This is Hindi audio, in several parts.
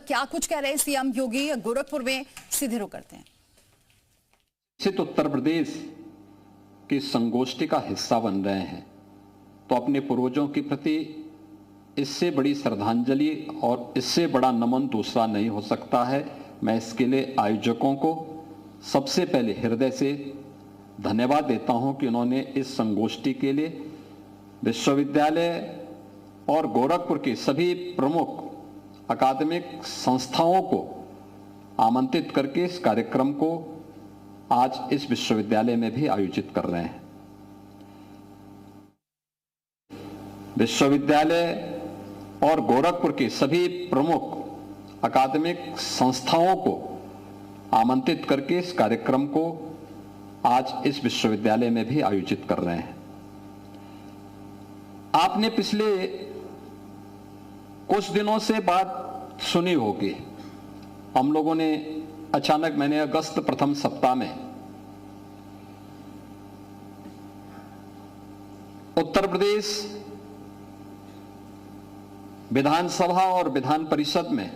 क्या कुछ कह रहे हैं सीएम योगी? गोरखपुर में सीधे रुक करते हैं। निश्चित उत्तर प्रदेश की संगोष्ठी का हिस्सा बन रहे हैं तो अपने पूर्वजों के प्रति इससे बड़ी श्रद्धांजलि और इससे बड़ा नमन दूसरा नहीं हो सकता है। मैं इसके लिए आयोजकों को सबसे पहले हृदय से धन्यवाद देता हूं कि उन्होंने इस संगोष्ठी के लिए विश्वविद्यालय और गोरखपुर के सभी प्रमुख अकादमिक संस्थाओं को आमंत्रित करके इस कार्यक्रम को आज इस विश्वविद्यालय में भी आयोजित कर रहे हैं। विश्वविद्यालय और गोरखपुर के सभी प्रमुख अकादमिक संस्थाओं को आमंत्रित करके इस कार्यक्रम को आज इस विश्वविद्यालय में भी आयोजित कर रहे हैं। आपने पिछले कुछ दिनों से बात सुनी होगी, हम लोगों ने अचानक मैंने अगस्त प्रथम सप्ताह में उत्तर प्रदेश विधानसभा और विधान परिषद में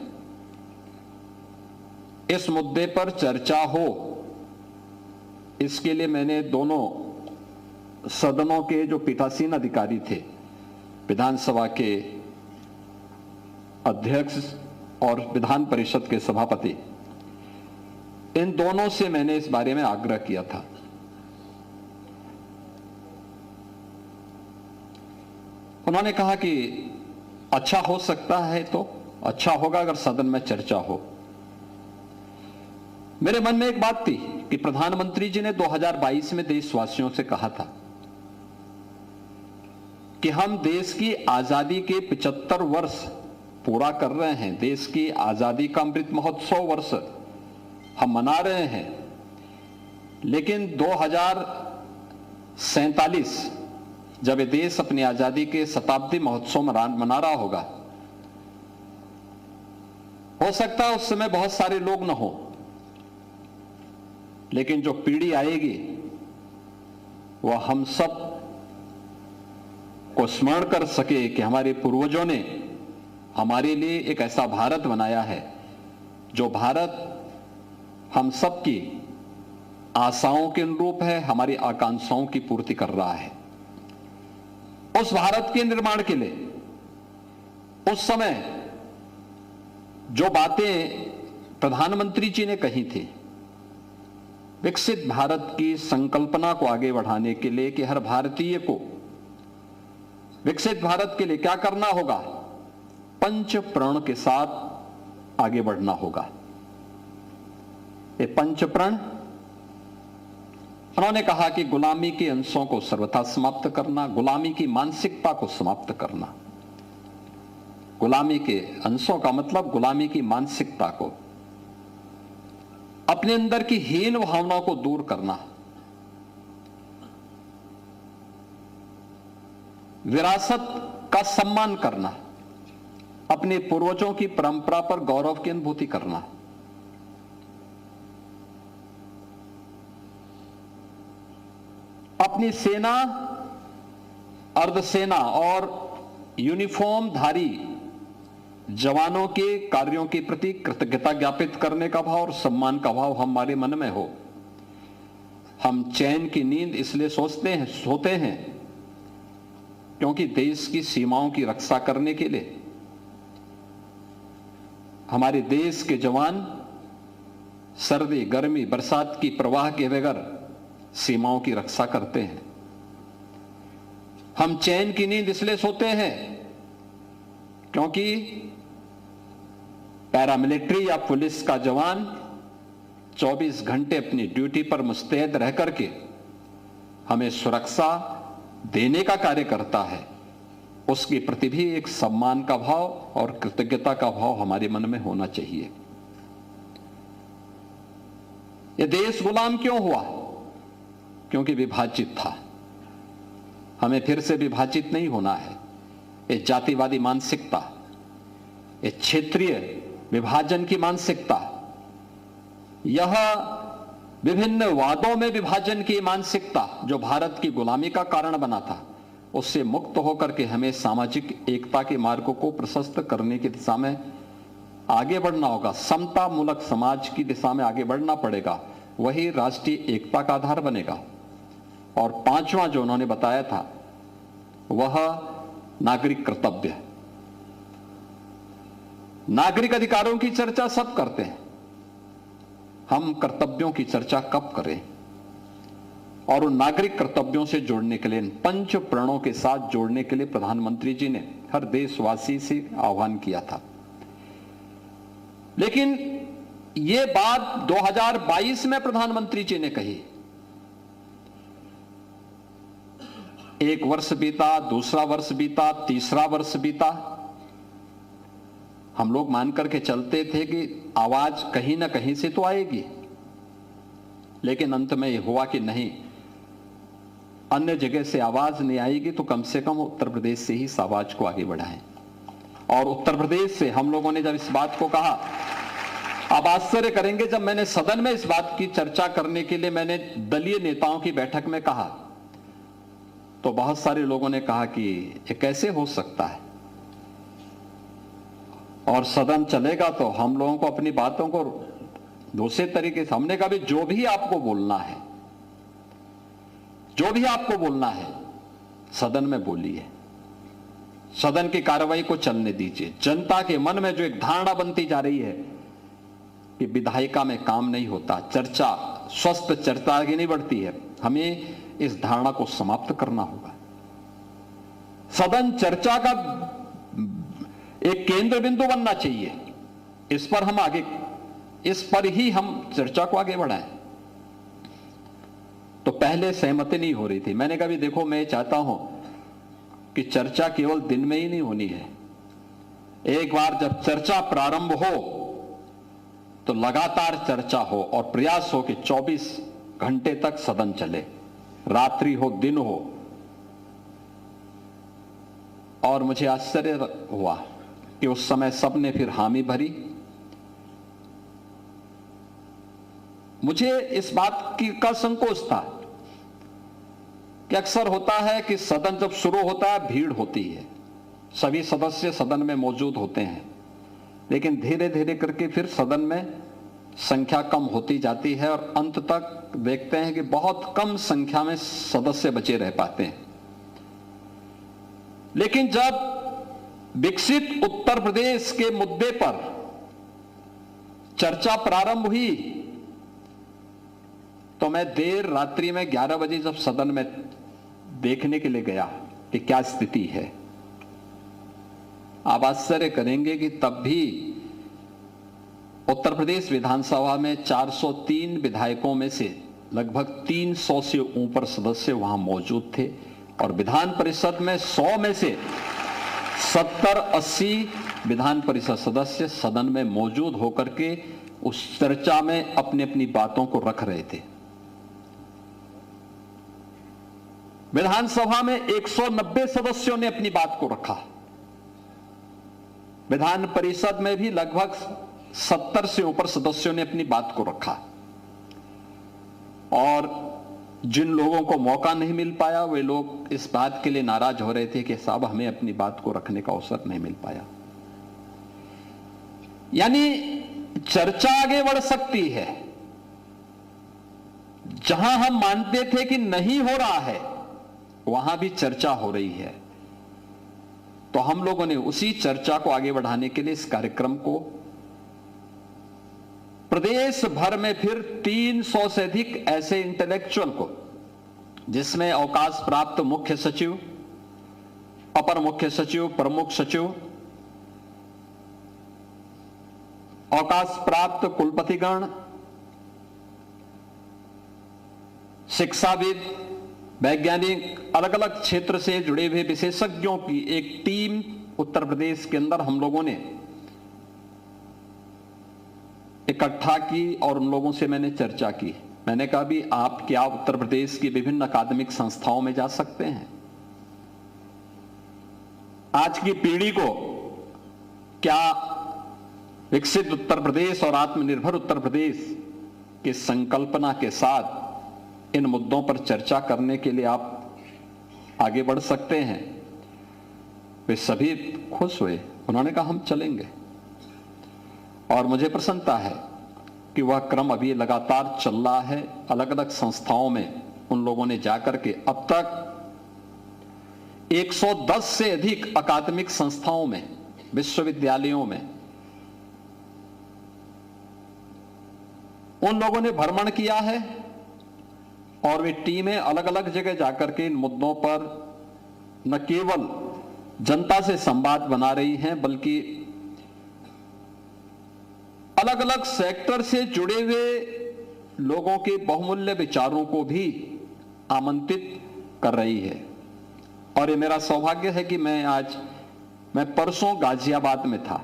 इस मुद्दे पर चर्चा हो, इसके लिए मैंने दोनों सदनों के जो पीठासीन अधिकारी थे, विधानसभा के अध्यक्ष और विधान परिषद के सभापति, इन दोनों से मैंने इस बारे में आग्रह किया था। उन्होंने कहा कि अच्छा हो सकता है तो अच्छा होगा अगर सदन में चर्चा हो। मेरे मन में एक बात थी कि प्रधानमंत्री जी ने 2022 में देशवासियों से कहा था कि हम देश की आजादी के 75 वर्ष पूरा कर रहे हैं, देश की आजादी का अमृत महोत्सव वर्ष हम मना रहे हैं, लेकिन 2047 जब ये देश अपनी आजादी के शताब्दी महोत्सव मना रहा होगा, हो सकता है उस समय बहुत सारे लोग न हो, लेकिन जो पीढ़ी आएगी वह हम सब को स्मरण कर सके कि हमारे पूर्वजों ने हमारे लिए एक ऐसा भारत बनाया है जो भारत हम सब की आशाओं के अनुरूप है, हमारी आकांक्षाओं की पूर्ति कर रहा है। उस भारत के निर्माण के लिए उस समय जो बातें प्रधानमंत्री जी ने कही थी, विकसित भारत की संकल्पना को आगे बढ़ाने के लिए कि हर भारतीय को विकसित भारत के लिए क्या करना होगा, पंच प्रण के साथ आगे बढ़ना होगा। ये पंच प्रण, उन्होंने कहा कि गुलामी के अंशों को सर्वथा समाप्त करना, गुलामी की मानसिकता को समाप्त करना। गुलामी के अंशों का मतलब गुलामी की मानसिकता को, अपने अंदर की हीन भावनाओं को दूर करना, विरासत का सम्मान करना, अपने पूर्वजों की परंपरा पर गौरव की अनुभूति करना, अपनी सेना, अर्धसेना और यूनिफॉर्मधारी जवानों के कार्यों के प्रति कृतज्ञता ज्ञापित करने का भाव और सम्मान का भाव हमारे मन में हो। हम चैन की नींद इसलिए सोते हैं क्योंकि देश की सीमाओं की रक्षा करने के लिए हमारे देश के जवान सर्दी, गर्मी, बरसात की प्रवाह के बगैर सीमाओं की रक्षा करते हैं। हम चैन की नींद इसलिए सोते हैं क्योंकि पैरामिलिट्री या पुलिस का जवान 24 घंटे अपनी ड्यूटी पर मुस्तैद रह करके हमें सुरक्षा देने का कार्य करता है। उसके प्रति भी एक सम्मान का भाव और कृतज्ञता का भाव हमारे मन में होना चाहिए। यह देश गुलाम क्यों हुआ? क्योंकि विभाजित था। हमें फिर से विभाजित नहीं होना है। ये जातिवादी मानसिकता, ये क्षेत्रीय विभाजन की मानसिकता, यह विभिन्न वादों में विभाजन की मानसिकता जो भारत की गुलामी का कारण बना था, उससे मुक्त होकर के हमें सामाजिक एकता के मार्ग को प्रशस्त करने की दिशा में आगे बढ़ना होगा, समता मूलक समाज की दिशा में आगे बढ़ना पड़ेगा, वही राष्ट्रीय एकता का आधार बनेगा। और पांचवा जो उन्होंने बताया था वह नागरिक कर्तव्य। नागरिक अधिकारों की चर्चा सब करते हैं, हम कर्तव्यों की चर्चा कब करें? और उन नागरिक कर्तव्यों से जोड़ने के लिए, इन पंच प्रणों के साथ जोड़ने के लिए प्रधानमंत्री जी ने हर देशवासी से आह्वान किया था। लेकिन यह बात 2022 में प्रधानमंत्री जी ने कही। एक वर्ष बीता, दूसरा वर्ष बीता, तीसरा वर्ष बीता, हम लोग मान करके चलते थे कि आवाज कहीं ना कहीं से तो आएगी, लेकिन अंत में यह हुआ कि नहीं, अन्य जगह से आवाज नहीं आएगी तो कम से कम उत्तर प्रदेश से ही इस आवाज को आगे बढ़ाएं। और उत्तर प्रदेश से हम लोगों ने जब इस बात को कहा, आप आश्चर्य करेंगे, जब मैंने सदन में इस बात की चर्चा करने के लिए मैंने दलीय नेताओं की बैठक में कहा, तो बहुत सारे लोगों ने कहा कि ये कैसे हो सकता है, और सदन चलेगा तो हम लोगों को अपनी बातों को दूसरे तरीके से, हमने कहा भी जो भी आपको बोलना है, जो भी आपको बोलना है सदन में बोलिए, सदन की कार्रवाई को चलने दीजिए। जनता के मन में जो एक धारणा बनती जा रही है कि विधायिका में काम नहीं होता, चर्चा, स्वस्थ चर्चा आगे नहीं बढ़ती है, हमें इस धारणा को समाप्त करना होगा। सदन चर्चा का एक केंद्र बिंदु बनना चाहिए, इस पर हम आगे, इस पर ही हम चर्चा को आगे बढ़ाएं। तो पहले सहमति नहीं हो रही थी, मैंने कहा भी देखो, मैं चाहता हूं कि चर्चा केवल दिन में ही नहीं होनी है, एक बार जब चर्चा प्रारंभ हो तो लगातार चर्चा हो और प्रयास हो कि 24 घंटे तक सदन चले, रात्रि हो दिन हो। और मुझे आश्चर्य हुआ कि उस समय सबने फिर हामी भरी। मुझे इस बात की का संकोच था कि अक्सर होता है कि सदन जब शुरू होता है भीड़ होती है, सभी सदस्य सदन में मौजूद होते हैं, लेकिन धीरे धीरे करके फिर सदन में संख्या कम होती जाती है और अंत तक देखते हैं कि बहुत कम संख्या में सदस्य बचे रह पाते हैं। लेकिन जब विकसित उत्तर प्रदेश के मुद्दे पर चर्चा प्रारंभ हुई तो मैं देर रात्रि में 11 बजे जब सदन में देखने के लिए गया कि क्या स्थिति है, आप आश्चर्य करेंगे कि तब भी उत्तर प्रदेश विधानसभा में 403 विधायकों में से लगभग 300 से ऊपर सदस्य वहां मौजूद थे और विधान परिषद में 100 में से 70-80 विधान परिषद सदस्य सदन में मौजूद होकर के उस चर्चा में अपनी अपनी बातों को रख रहे थे। विधानसभा में 190 सदस्यों ने अपनी बात को रखा, विधान परिषद में भी लगभग 70 से ऊपर सदस्यों ने अपनी बात को रखा। और जिन लोगों को मौका नहीं मिल पाया वे लोग इस बात के लिए नाराज हो रहे थे कि साहब हमें अपनी बात को रखने का अवसर नहीं मिल पाया। यानी चर्चा आगे बढ़ सकती है, जहां हम मानते थे कि नहीं हो रहा है वहां भी चर्चा हो रही है। तो हम लोगों ने उसी चर्चा को आगे बढ़ाने के लिए इस कार्यक्रम को प्रदेश भर में फिर 300 से अधिक ऐसे इंटेलेक्चुअल को, जिसमें अवकाश प्राप्त मुख्य सचिव, अपर मुख्य सचिव, प्रमुख सचिव, अवकाश प्राप्त कुलपतिगण, शिक्षाविद, वैज्ञानिक, अलग अलग क्षेत्र से जुड़े हुए विशेषज्ञों की एक टीम उत्तर प्रदेश के अंदर हम लोगों ने इकट्ठा की और उन लोगों से मैंने चर्चा की। मैंने कहा भी आप क्या उत्तर प्रदेश की विभिन्न अकादमिक संस्थाओं में जा सकते हैं, आज की पीढ़ी को क्या विकसित उत्तर प्रदेश और आत्मनिर्भर उत्तर प्रदेश की संकल्पना के साथ इन मुद्दों पर चर्चा करने के लिए आप आगे बढ़ सकते हैं। वे सभी खुश हुए, उन्होंने कहा हम चलेंगे। और मुझे प्रसन्नता है कि वह क्रम अभी लगातार चल रहा है। अलग अलग संस्थाओं में उन लोगों ने जाकर के अब तक 110 से अधिक अकादमिक संस्थाओं में, विश्वविद्यालयों में उन लोगों ने भ्रमण किया है और वे टीमें अलग अलग जगह जाकर के इन मुद्दों पर न केवल जनता से संवाद बना रही हैं, बल्कि अलग अलग सेक्टर से जुड़े हुए लोगों के बहुमूल्य विचारों को भी आमंत्रित कर रही है। और ये मेरा सौभाग्य है कि मैं परसों गाजियाबाद में था।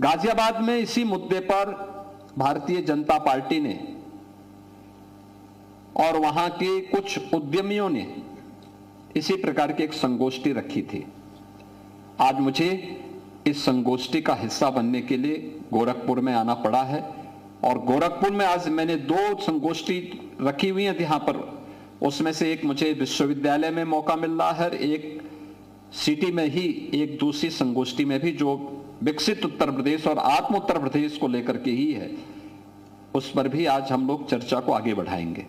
गाजियाबाद में इसी मुद्दे पर भारतीय जनता पार्टी ने और वहां के कुछ उद्यमियों ने इसी प्रकार की एक संगोष्ठी रखी थी। आज मुझे इस संगोष्ठी का हिस्सा बनने के लिए गोरखपुर में आना पड़ा है और गोरखपुर में आज मैंने 2 संगोष्ठी रखी हुई हैं यहां पर। उसमें से एक मुझे विश्वविद्यालय में मौका मिल रहा है, एक सिटी में ही एक दूसरी संगोष्ठी में भी, जो विकसित उत्तर प्रदेश और आत्म उत्तर प्रदेश को लेकर के ही है, उस पर भी आज हम लोग चर्चा को आगे बढ़ाएंगे।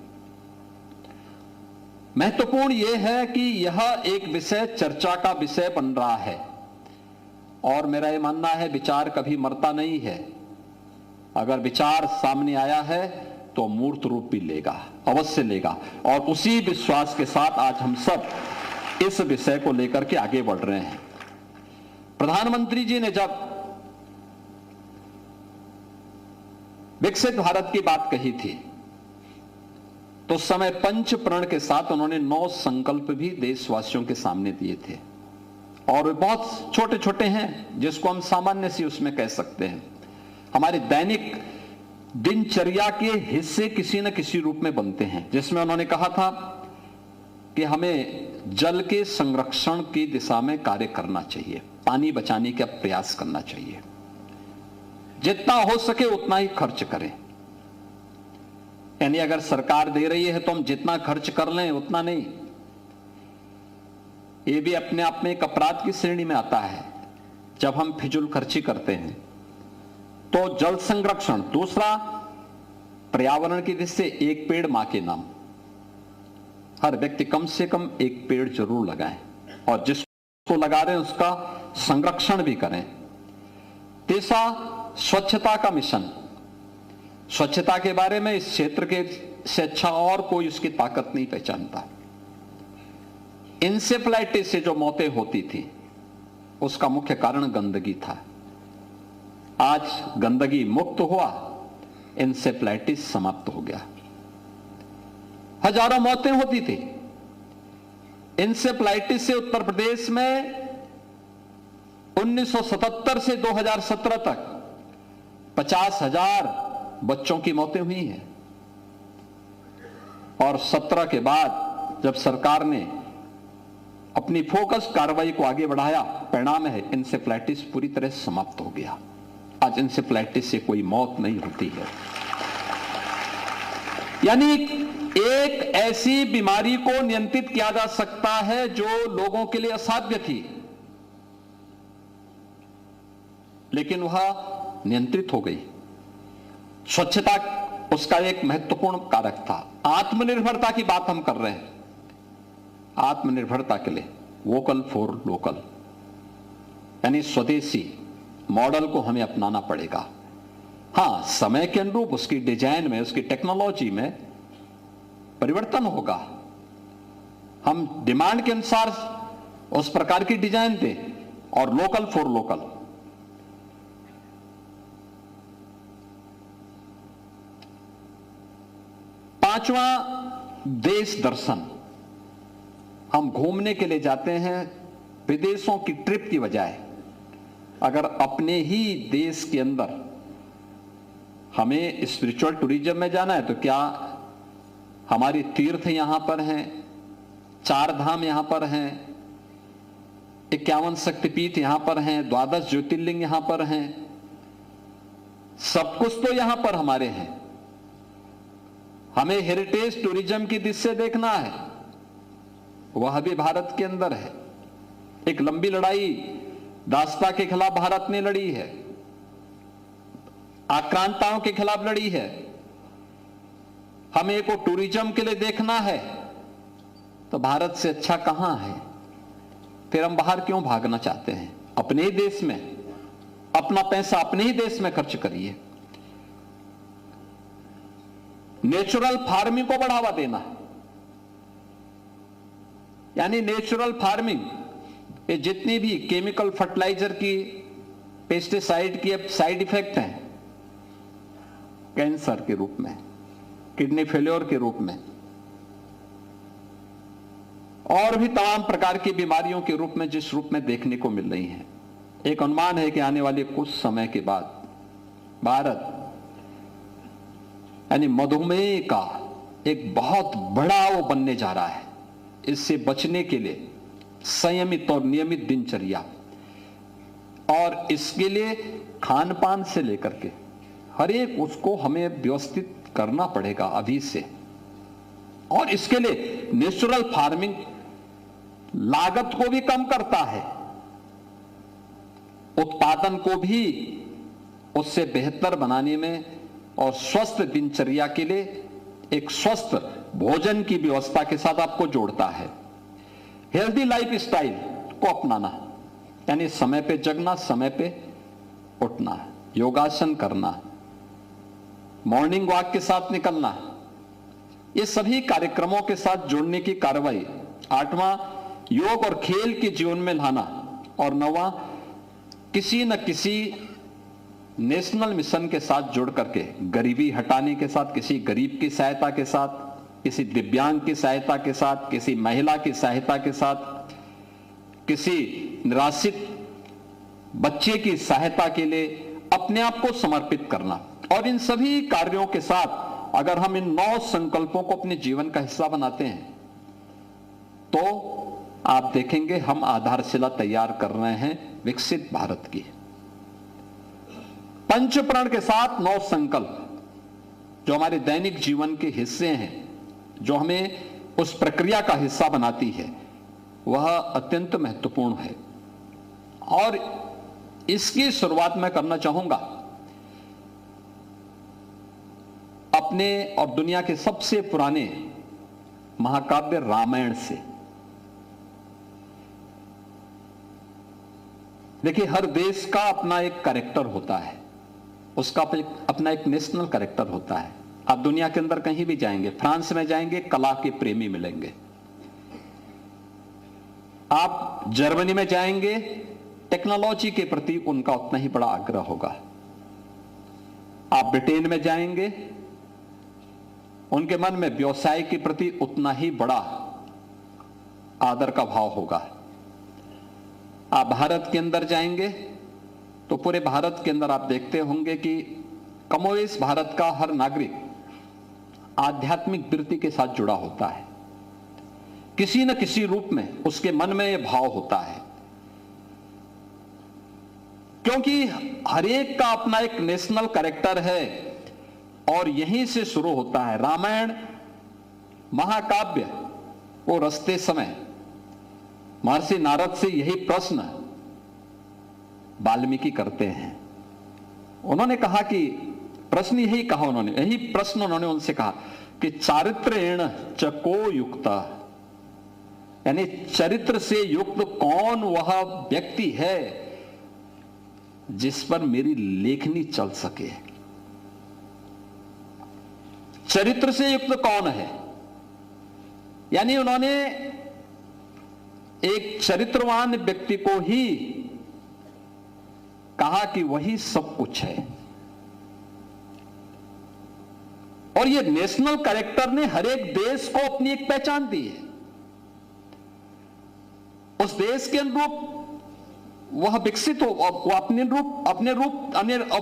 महत्वपूर्ण यह है कि यह एक विषय चर्चा का विषय बन रहा है और मेरा यह मानना है विचार कभी मरता नहीं है। अगर विचार सामने आया है तो मूर्त रूप भी लेगा, अवश्य लेगा। और उसी विश्वास के साथ आज हम सब इस विषय को लेकर के आगे बढ़ रहे हैं। प्रधानमंत्री जी ने जब विकसित भारत की बात कही थी तो उस समय पंच प्रण के साथ उन्होंने 9 संकल्प भी देशवासियों के सामने दिए थे और वे बहुत छोटे छोटे हैं, जिसको हम सामान्य सी उसमें कह सकते हैं। हमारी दैनिक दिनचर्या के हिस्से किसी न किसी रूप में बनते हैं, जिसमें उन्होंने कहा था कि हमें जल के संरक्षण की दिशा में कार्य करना चाहिए, पानी बचाने का प्रयास करना चाहिए, जितना हो सके उतना ही खर्च करें। यानी अगर सरकार दे रही है तो हम जितना खर्च कर लें उतना नहीं। ये भी अपने आप में एक अपराध की श्रेणी में आता है जब हम फिजूल खर्ची करते हैं। तो जल संरक्षण, दूसरा पर्यावरण की दृष्टि से एक पेड़ मां के नाम, हर व्यक्ति कम से कम एक पेड़ जरूर लगाए और जिसको लगा रहे हैं उसका संरक्षण भी करें। तीसरा स्वच्छता का मिशन, स्वच्छता के बारे में इस क्षेत्र के से अच्छा और कोई उसकी ताकत नहीं पहचानता। इंसेफ्लाइटिस से जो मौतें होती थी उसका मुख्य कारण गंदगी था। आज गंदगी मुक्त हुआ, इंसेफ्लाइटिस समाप्त हो गया। हजारों मौतें होती थी इंसेफ्लाइटिस से। उत्तर प्रदेश में 1977 से 2017 तक 50,000 बच्चों की मौतें हुई हैं और 17 के बाद जब सरकार ने अपनी फोकस कार्रवाई को आगे बढ़ाया, परिणाम है इंसेफ्लाइटिस पूरी तरह समाप्त हो गया। आज इंसेफ्लाइटिस से कोई मौत नहीं होती है। यानी एक ऐसी बीमारी को नियंत्रित किया जा सकता है जो लोगों के लिए असाध्य थी, लेकिन वह नियंत्रित हो गई। स्वच्छता उसका एक महत्वपूर्ण कारक था। आत्मनिर्भरता की बात हम कर रहे हैं। आत्मनिर्भरता के लिए वोकल फॉर लोकल, यानी स्वदेशी मॉडल को हमें अपनाना पड़ेगा। हां, समय के अनुरूप उसकी डिजाइन में, उसकी टेक्नोलॉजी में परिवर्तन होगा। हम डिमांड के अनुसार उस प्रकार की डिजाइन दें और लोकल फॉर लोकल। पांचवा, देश दर्शन। हम घूमने के लिए जाते हैं विदेशों की ट्रिप की बजाय अगर अपने ही देश के अंदर हमें स्पिरिचुअल टूरिज्म में जाना है तो क्या हमारी तीर्थ यहां पर हैं, 4 धाम यहां पर हैं, 51 शक्तिपीठ यहां पर हैं, 12 ज्योतिर्लिंग यहां पर हैं, सब कुछ तो यहां पर हमारे हैं। हमें हेरिटेज टूरिज्म की दृष्टि से देखना है, वह भी भारत के अंदर है। एक लंबी लड़ाई दासता के खिलाफ भारत ने लड़ी है, आक्रांताओं के खिलाफ लड़ी है। हमें को टूरिज्म के लिए देखना है तो भारत से अच्छा कहां है? फिर हम बाहर क्यों भागना चाहते हैं? अपने ही देश में अपना पैसा अपने ही देश में खर्च करिए। नेचुरल फार्मिंग को बढ़ावा देना, यानी नेचुरल फार्मिंग, ये जितनी भी केमिकल फर्टिलाइजर की, पेस्टिसाइड की साइड इफेक्ट हैं, कैंसर के रूप में, किडनी फेल्योर के रूप में, और भी तमाम प्रकार की बीमारियों के रूप में जिस रूप में देखने को मिल रही हैं, एक अनुमान है कि आने वाले कुछ समय के बाद भारत यानी मधुमेह का एक बहुत बड़ा वो बनने जा रहा है। इससे बचने के लिए संयमित और नियमित दिनचर्या, और इसके लिए खान पान से लेकर के हर एक उसको हमें व्यवस्थित करना पड़ेगा अभी से। और इसके लिए नेचुरल फार्मिंग लागत को भी कम करता है, उत्पादन को भी उससे बेहतर बनाने में और स्वस्थ दिनचर्या के लिए एक स्वस्थ भोजन की व्यवस्था के साथ आपको जोड़ता है। हेल्दी लाइफ स्टाइल को अपनाना, यानी समय पे जगना, समय पे उठना, योगासन करना, मॉर्निंग वॉक के साथ निकलना, ये सभी कार्यक्रमों के साथ जोड़ने की कार्रवाई। 8वां, योग और खेल के जीवन में लाना, और 9वां, किसी न किसी नेशनल मिशन के साथ जुड़ करके गरीबी हटाने के साथ, किसी गरीब की सहायता के साथ, किसी दिव्यांग की सहायता के साथ, किसी महिला की सहायता के साथ, किसी निराश्रित बच्चे की सहायता के लिए अपने आप को समर्पित करना। और इन सभी कार्यों के साथ अगर हम इन 9 संकल्पों को अपने जीवन का हिस्सा बनाते हैं तो आप देखेंगे हम आधारशिला तैयार कर रहे हैं विकसित भारत की। पंचप्रण के साथ 9 संकल्प जो हमारे दैनिक जीवन के हिस्से हैं, जो हमें उस प्रक्रिया का हिस्सा बनाती है, वह अत्यंत महत्वपूर्ण है। और इसकी शुरुआत मैं करना चाहूंगा अपने और दुनिया के सबसे पुराने महाकाव्य रामायण से। देखिए, हर देश का अपना एक कैरेक्टर होता है, उसका अपना एक नेशनल कैरेक्टर होता है। आप दुनिया के अंदर कहीं भी जाएंगे, फ्रांस में जाएंगे, कला के प्रेमी मिलेंगे। आप जर्मनी में जाएंगे, टेक्नोलॉजी के प्रति उनका उतना ही बड़ा आग्रह होगा। आप ब्रिटेन में जाएंगे, उनके मन में व्यवसाय के प्रति उतना ही बड़ा आदर का भाव होगा। आप भारत के अंदर जाएंगे तो पूरे भारत के अंदर आप देखते होंगे कि कमोवेश भारत का हर नागरिक आध्यात्मिक वृत्ति के साथ जुड़ा होता है। किसी न किसी रूप में उसके मन में यह भाव होता है, क्योंकि हर एक का अपना एक नेशनल कैरेक्टर है और यहीं से शुरू होता है। रामायण महाकाव्य वो रचते समय महर्षि नारद से यही प्रश्न वाल्मीकि करते हैं। उन्होंने कहा कि प्रश्न यही कहा, यही प्रश्न उन्होंने उनसे कहा कि चारित्रेण च को युक्त, यानी चरित्र से युक्त कौन वह व्यक्ति है जिस पर मेरी लेखनी चल सके। चरित्र से युक्त कौन है, यानी उन्होंने एक चरित्रवान व्यक्ति को ही कहा कि वही सब कुछ है। और ये नेशनल कैरेक्टर ने हर एक देश को अपनी एक पहचान दी है। उस देश के अनुरूप वह विकसित हो, वो अपने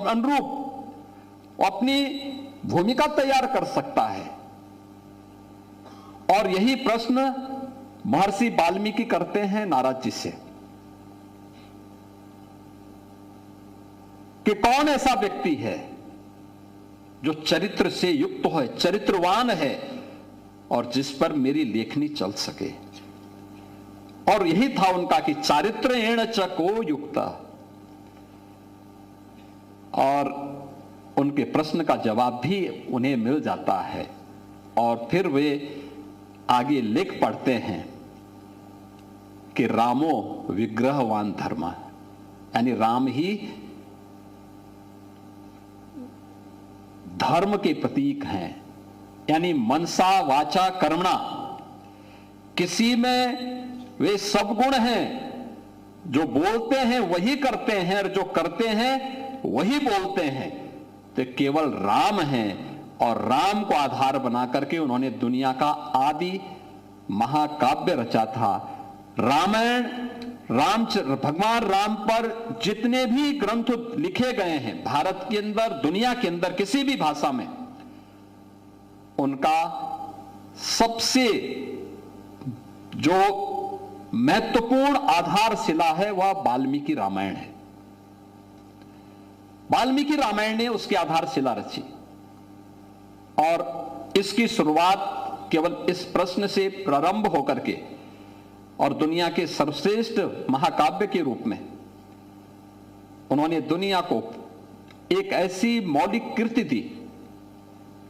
अनुरूप अपनी भूमिका तैयार कर सकता है। और यही प्रश्न महर्षि वाल्मीकि करते हैं नारद जी से कि कौन ऐसा व्यक्ति है जो चरित्र से युक्त है, चरित्रवान है और जिस पर मेरी लेखनी चल सके। और यही था उनका कि चारित्र्येण च को युक्त। और उनके प्रश्न का जवाब भी उन्हें मिल जाता है और फिर वे आगे लिख पढ़ते हैं कि रामो विग्रहवान धर्म, यानी राम ही धर्म के प्रतीक हैं। यानी मनसा वाचा कर्मणा, किसी में वे सब गुण हैं, जो बोलते हैं वही करते हैं और जो करते हैं वही बोलते हैं, तो केवल राम हैं। और राम को आधार बना करके उन्होंने दुनिया का आदि महाकाव्य रचा था। रामायण, भगवान राम पर जितने भी ग्रंथ लिखे गए हैं भारत के अंदर, दुनिया के अंदर, किसी भी भाषा में, उनका सबसे जो महत्वपूर्ण आधारशिला है वह वाल्मीकि रामायण है। वाल्मीकि रामायण ने उसकी आधारशिला रची और इसकी शुरुआत केवल इस प्रश्न से प्रारंभ होकर के और दुनिया के सर्वश्रेष्ठ महाकाव्य के रूप में उन्होंने दुनिया को एक ऐसी मौलिक कृति दी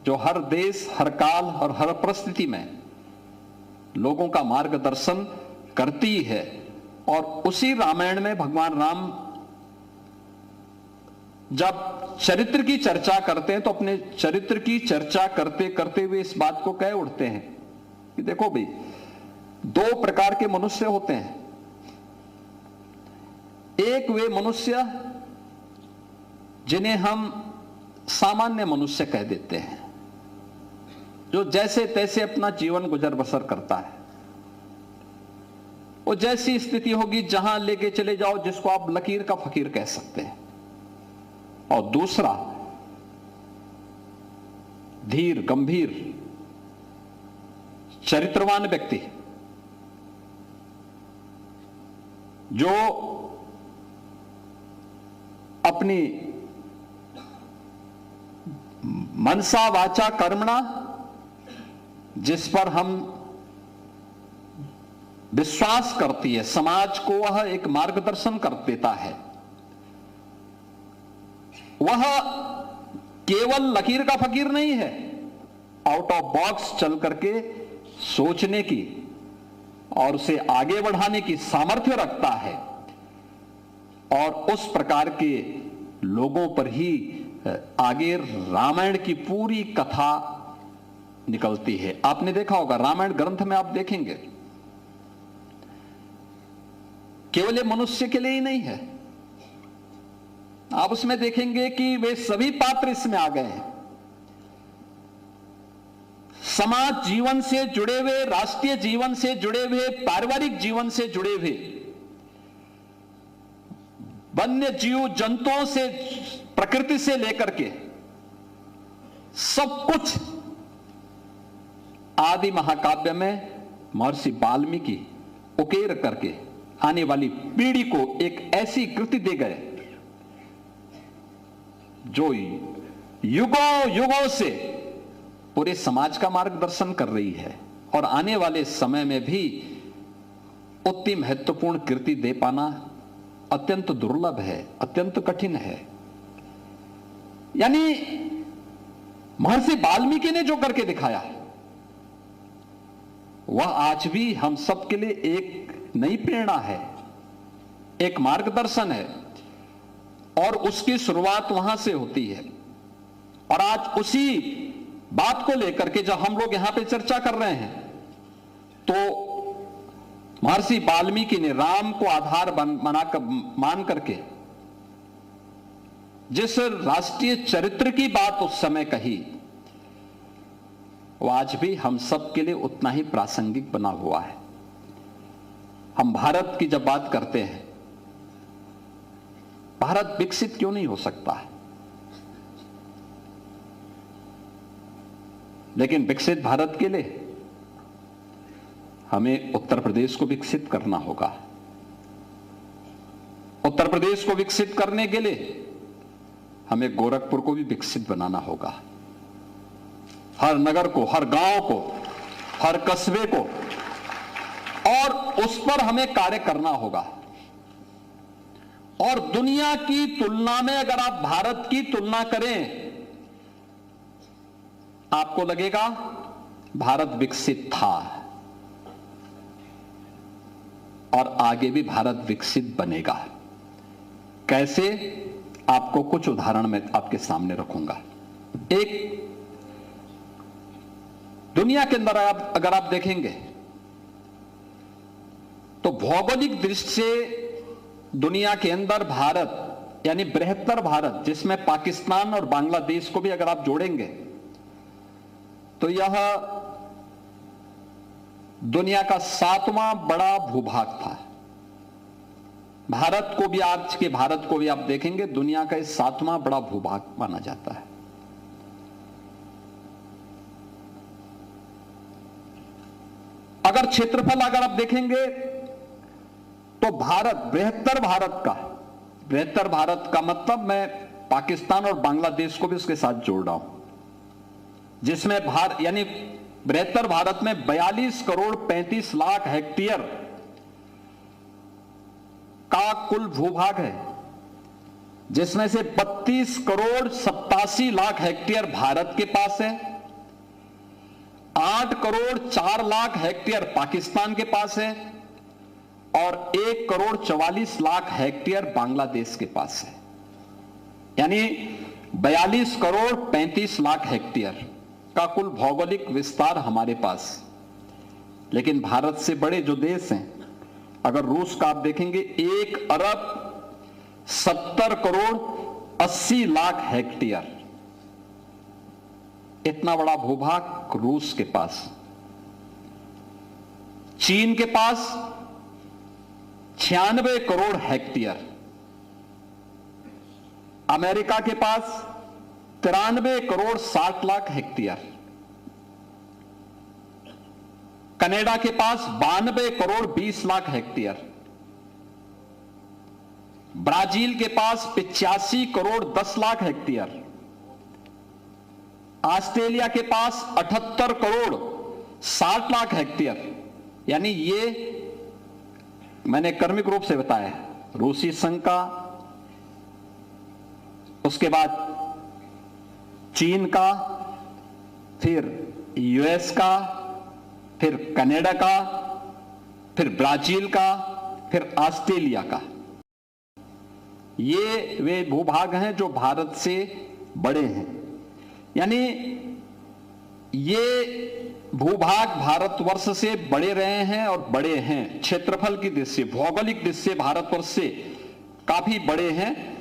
जो हर देश, हर काल और हर परिस्थिति में लोगों का मार्गदर्शन करती है। और उसी रामायण में भगवान राम जब चरित्र की चर्चा करते हैं तो अपने चरित्र की चर्चा करते करते हुए इस बात को कह उठते हैं कि देखो भाई, दो प्रकार के मनुष्य होते हैं। एक वे मनुष्य जिन्हें हम सामान्य मनुष्य कह देते हैं, जो जैसे तैसे अपना जीवन गुजर बसर करता है, वो जैसी स्थिति होगी जहां लेके चले जाओ, जिसको आप लकीर का फकीर कह सकते हैं। और दूसरा धीर, गंभीर, चरित्रवान व्यक्ति जो अपनी मनसा वाचा कर्मणा, जिस पर हम विश्वास करती है, समाज को वह एक मार्गदर्शन कर देता है, वह केवल लकीर का फकीर नहीं है, आउट ऑफ बॉक्स चल करके सोचने की और उसे आगे बढ़ाने की सामर्थ्य रखता है। और उस प्रकार के लोगों पर ही आगे रामायण की पूरी कथा निकलती है। आपने देखा होगा रामायण ग्रंथ में, आप देखेंगे केवल ये मनुष्य के लिए ही नहीं है, आप उसमें देखेंगे कि वे सभी पात्र इसमें आ गए हैं। समाज जीवन से जुड़े हुए, राष्ट्रीय जीवन से जुड़े हुए, पारिवारिक जीवन से जुड़े हुए, वन्य जीव जंतुओं से, प्रकृति से लेकर के सब कुछ आदि महाकाव्य में महर्षि वाल्मीकि उकेर करके आने वाली पीढ़ी को एक ऐसी कृति दे गए जो युगों युगों से पूरे समाज का मार्गदर्शन कर रही है और आने वाले समय में भी उतनी महत्वपूर्ण कृति दे पाना अत्यंत दुर्लभ है, अत्यंत कठिन है। यानी महर्षि वाल्मीकि ने जो करके दिखाया वह आज भी हम सब के लिए एक नई प्रेरणा है, एक मार्गदर्शन है और उसकी शुरुआत वहां से होती है। और आज उसी बात को लेकर के जब हम लोग यहां पे चर्चा कर रहे हैं तो महर्षि वाल्मीकि ने राम को आधार मान करके जिस राष्ट्रीय चरित्र की बात उस समय कही वो आज भी हम सब के लिए उतना ही प्रासंगिक बना हुआ है। हम भारत की जब बात करते हैं, भारत विकसित क्यों नहीं हो सकता है, लेकिन विकसित भारत के लिए हमें उत्तर प्रदेश को विकसित करना होगा। उत्तर प्रदेश को विकसित करने के लिए हमें गोरखपुर को भी विकसित बनाना होगा। हर नगर को, हर गांव को, हर कस्बे को और उस पर हमें कार्य करना होगा। और दुनिया की तुलना में अगर आप भारत की तुलना करें, आपको लगेगा भारत विकसित था और आगे भी भारत विकसित बनेगा। कैसे, आपको कुछ उदाहरण मैं आपके सामने रखूंगा। एक, दुनिया के अंदर अगर आप देखेंगे तो भौगोलिक दृष्टि से दुनिया के अंदर भारत यानी बृहत्तर भारत, जिसमें पाकिस्तान और बांग्लादेश को भी अगर आप जोड़ेंगे तो यह दुनिया का 7वां बड़ा भूभाग था। भारत को भी, आज के भारत को भी आप देखेंगे दुनिया का 7वां बड़ा भूभाग माना जाता है। अगर क्षेत्रफल अगर आप देखेंगे तो भारत, बृहत्तर भारत का मतलब मैं पाकिस्तान और बांग्लादेश को भी उसके साथ जोड़ रहा हूं, जिसमें भारत यानी बृहत्तर भारत में 42 करोड़ 35 लाख हेक्टेयर का कुल भूभाग है, जिसमें से 32 करोड़ 87 लाख हेक्टेयर भारत के पास है, 8 करोड़ 4 लाख हेक्टेयर पाकिस्तान के पास है और 1 करोड़ 44 लाख हेक्टेयर बांग्लादेश के पास है। यानी 42 करोड़ 35 लाख हेक्टेयर का कुल भौगोलिक विस्तार हमारे पास। लेकिन भारत से बड़े जो देश हैं, अगर रूस का आप देखेंगे 1 अरब 70 करोड़ 80 लाख हेक्टेयर, इतना बड़ा भूभाग रूस के पास। चीन के पास 96 करोड़ हेक्टेयर, अमेरिका के पास 93 करोड़ 60 लाख हेक्टेयर, कनाडा के पास 92 करोड़ 20 लाख हेक्टेयर, ब्राजील के पास 85 करोड़ 10 लाख हेक्टेयर, ऑस्ट्रेलिया के पास 78 करोड़ 60 लाख हेक्टेयर। यानी ये मैंने क्रमिक रूप से बताया, रूसी संघ का, उसके बाद चीन का, फिर यूएस का, फिर कनाडा का, फिर ब्राजील का, फिर ऑस्ट्रेलिया का। ये वे भूभाग हैं जो भारत से बड़े हैं। यानी ये भूभाग भारतवर्ष से बड़े रहे हैं और बड़े हैं। क्षेत्रफल की दृष्टि से, भौगोलिक दृष्टि से भारतवर्ष से काफी बड़े हैं।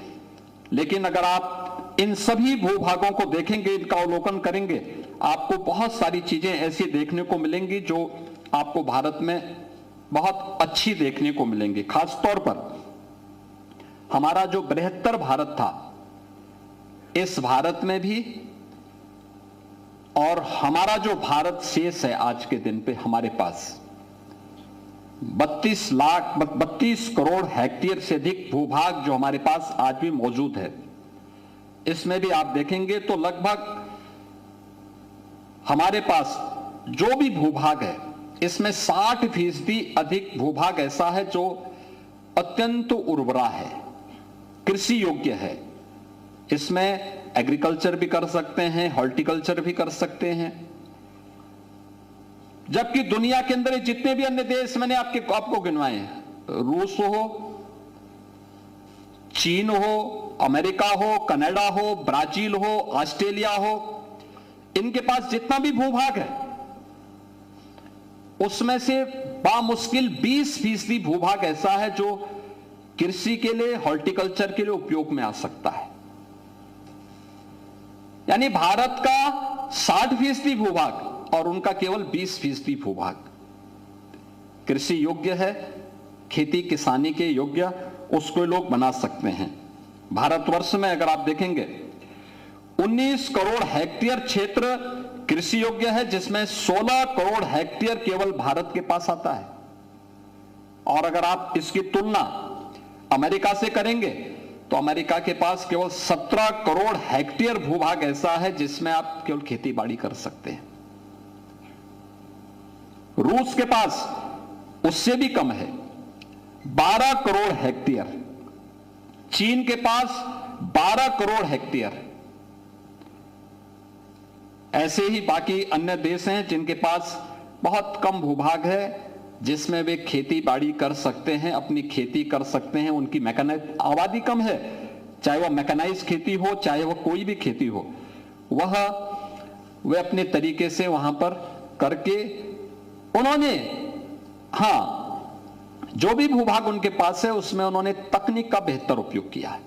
लेकिन अगर आप इन सभी भूभागों को देखेंगे, इनका अवलोकन करेंगे, आपको बहुत सारी चीजें ऐसी देखने को मिलेंगी जो आपको भारत में बहुत अच्छी देखने को मिलेंगी। खासतौर पर हमारा जो बृहत्तर भारत था, इस भारत में भी, और हमारा जो भारत शेष है आज के दिन पे हमारे पास 32 करोड़ हेक्टेयर से अधिक भूभाग जो हमारे पास आज भी मौजूद है। इसमें भी आप देखेंगे तो लगभग हमारे पास जो भी भूभाग है, इसमें 60% अधिक भूभाग ऐसा है जो अत्यंत उर्वरा है, कृषि योग्य है। इसमें एग्रीकल्चर भी कर सकते हैं, हॉर्टिकल्चर भी कर सकते हैं। जबकि दुनिया के अंदर जितने भी अन्य देश मैंने आपको गिनवाए हैं, रूस हो, चीन हो, अमेरिका हो, कनाडा हो, ब्राजील हो, ऑस्ट्रेलिया हो, इनके पास जितना भी भूभाग है उसमें से बामुश्किल 20% भूभाग ऐसा है जो कृषि के लिए, हॉर्टिकल्चर के लिए उपयोग में आ सकता है। यानी भारत का 60% भूभाग और उनका केवल 20% भूभाग कृषि योग्य है, खेती किसानी के योग्य, उसको लोग बना सकते हैं। भारतवर्ष में अगर आप देखेंगे 19 करोड़ हेक्टेयर क्षेत्र कृषि योग्य है, जिसमें 16 करोड़ हेक्टेयर केवल भारत के पास आता है। और अगर आप इसकी तुलना अमेरिका से करेंगे तो अमेरिका के पास केवल 17 करोड़ हेक्टेयर भूभाग ऐसा है जिसमें आप केवल खेती बाड़ी कर सकते हैं। रूस के पास उससे भी कम है, 12 करोड़ हेक्टेयर। चीन के पास 12 करोड़ हेक्टेयर। ऐसे ही बाकी अन्य देश हैं जिनके पास बहुत कम भूभाग है, जिसमें वे खेती बाड़ी कर सकते हैं, अपनी खेती कर सकते हैं। उनकी मैकेनाइज आबादी कम है, चाहे वह मैकेनाइज खेती हो, चाहे वह कोई भी खेती हो, वे अपने तरीके से वहां पर करके उन्होंने, जो भी भूभाग उनके पास है उसमें उन्होंने तकनीक का बेहतर उपयोग किया है,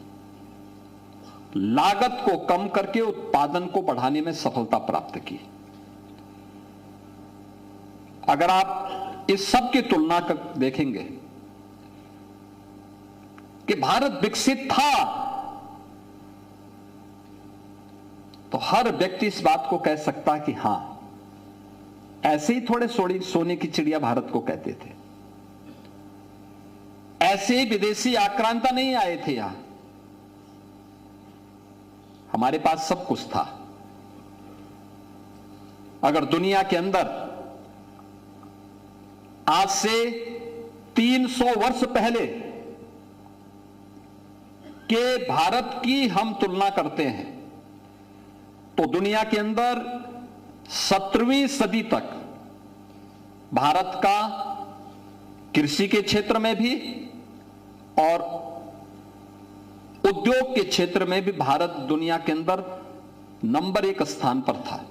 लागत को कम करके उत्पादन को बढ़ाने में सफलता प्राप्त की। अगर आप इस सब की तुलना कर देखेंगे कि भारत विकसित था, तो हर व्यक्ति इस बात को कह सकता है कि हां, ऐसे ही थोड़े सोने की चिड़िया भारत को कहते थे, ऐसे ही विदेशी आक्रांता नहीं आए थे यहां, हमारे पास सब कुछ था। अगर दुनिया के अंदर आज से 300 वर्ष पहले के भारत की हम तुलना करते हैं, तो दुनिया के अंदर 17वीं सदी तक भारत का कृषि के क्षेत्र में भी और उद्योग के क्षेत्र में भी भारत दुनिया के अंदर नंबर 1 स्थान पर था।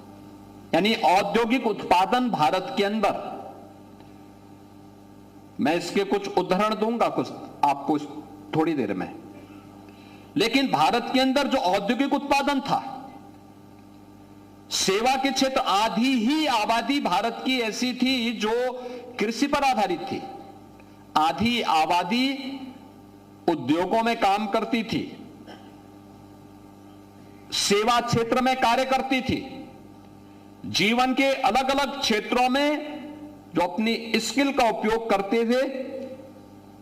यानी औद्योगिक उत्पादन भारत के अंदर, मैं इसके कुछ उदाहरण दूंगा कुछ आपको थोड़ी देर में, लेकिन भारत के अंदर जो औद्योगिक उत्पादन था, सेवा के क्षेत्र, आधी ही आबादी भारत की ऐसी थी जो कृषि पर आधारित थी, आधी आबादी उद्योगों में काम करती थी, सेवा क्षेत्र में कार्य करती थी, जीवन के अलग अलग क्षेत्रों में जो अपनी स्किल का उपयोग करते हुए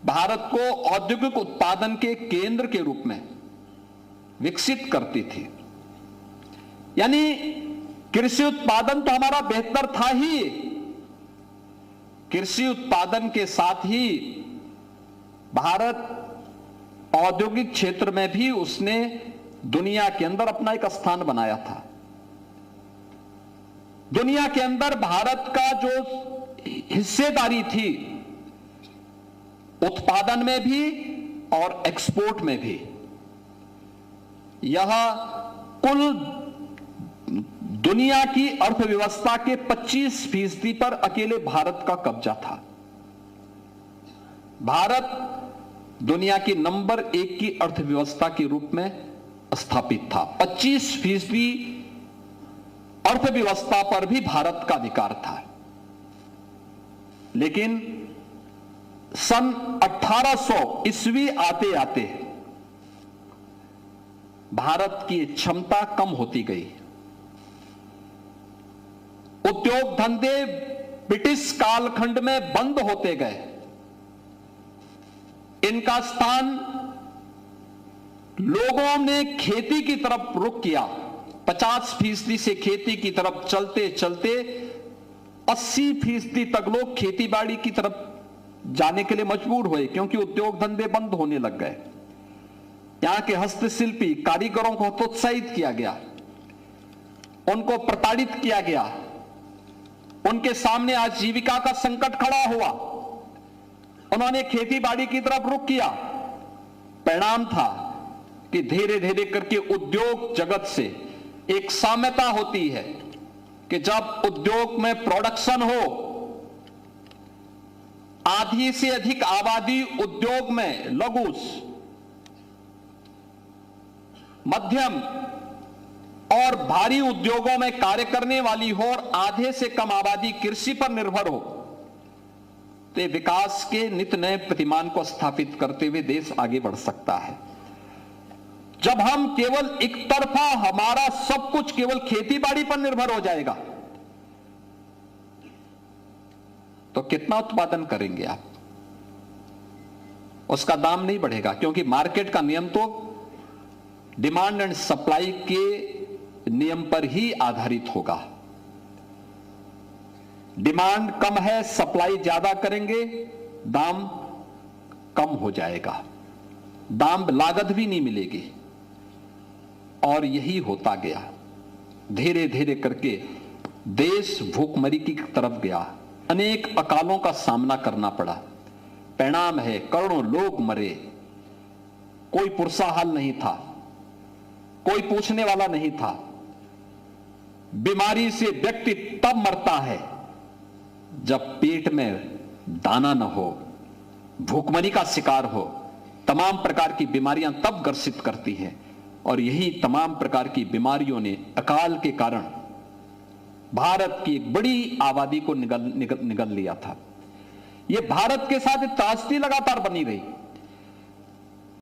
भारत को औद्योगिक उत्पादन के केंद्र के रूप में विकसित करती थी। यानी कृषि उत्पादन तो हमारा बेहतर था ही, कृषि उत्पादन के साथ ही भारत औद्योगिक क्षेत्र में भी उसने दुनिया के अंदर अपना एक स्थान बनाया था। दुनिया के अंदर भारत का जो हिस्सेदारी थी उत्पादन में भी और एक्सपोर्ट में भी, यह कुल दुनिया की अर्थव्यवस्था के 25% पर अकेले भारत का कब्जा था। भारत दुनिया की नंबर 1 की अर्थव्यवस्था के रूप में स्थापित था। 25% अर्थव्यवस्था पर भी भारत का अधिकार था। लेकिन सन 1800 ईस्वी आते आते भारत की क्षमता कम होती गई। उद्योग धंधे ब्रिटिश कालखंड में बंद होते गए। इनका स्थान लोगों ने खेती की तरफ रुख किया। 50% से खेती की तरफ चलते चलते 80% तक लोग खेतीबाड़ी की तरफ जाने के लिए मजबूर हुए, क्योंकि उद्योग धंधे बंद होने लग गए। यहां के हस्तशिल्पी कारीगरों को प्रोत्साहित किया गया, उनको प्रताड़ित किया गया, उनके सामने आजीविका का संकट खड़ा हुआ, उन्होंने खेतीबाड़ी की तरफ रुख किया। परिणाम था कि धीरे धीरे करके उद्योग जगत से एक साम्यता होती है कि जब उद्योग में प्रोडक्शन हो, आधी से अधिक आबादी उद्योग में लघु, मध्यम और भारी उद्योगों में कार्य करने वाली हो और आधे से कम आबादी कृषि पर निर्भर हो, तो विकास के नित नए प्रतिमान को स्थापित करते हुए देश आगे बढ़ सकता है। जब हम केवल एक तरफा हमारा सब कुछ केवल खेतीबाड़ी पर निर्भर हो जाएगा, तो कितना उत्पादन करेंगे आप? उसका दाम नहीं बढ़ेगा, क्योंकि मार्केट का नियम तो डिमांड एंड सप्लाई के नियम पर ही आधारित होगा। डिमांड कम है, सप्लाई ज्यादा करेंगे, दाम कम हो जाएगा, दाम लागत भी नहीं मिलेगी। और यही होता गया। धीरे धीरे करके देश भूखमरी की तरफ गया, अनेक अकालों का सामना करना पड़ा। परिणाम है करोड़ों लोग मरे, कोई पुरसा हाल नहीं था, कोई पूछने वाला नहीं था। बीमारी से व्यक्ति तब मरता है जब पेट में दाना न हो, भूखमरी का शिकार हो। तमाम प्रकार की बीमारियां तब ग्रसित करती हैं, और यही तमाम प्रकार की बीमारियों ने अकाल के कारण भारत की एक बड़ी आबादी को निगल लिया था। यह भारत के साथ त्रासदी लगातार बनी रही।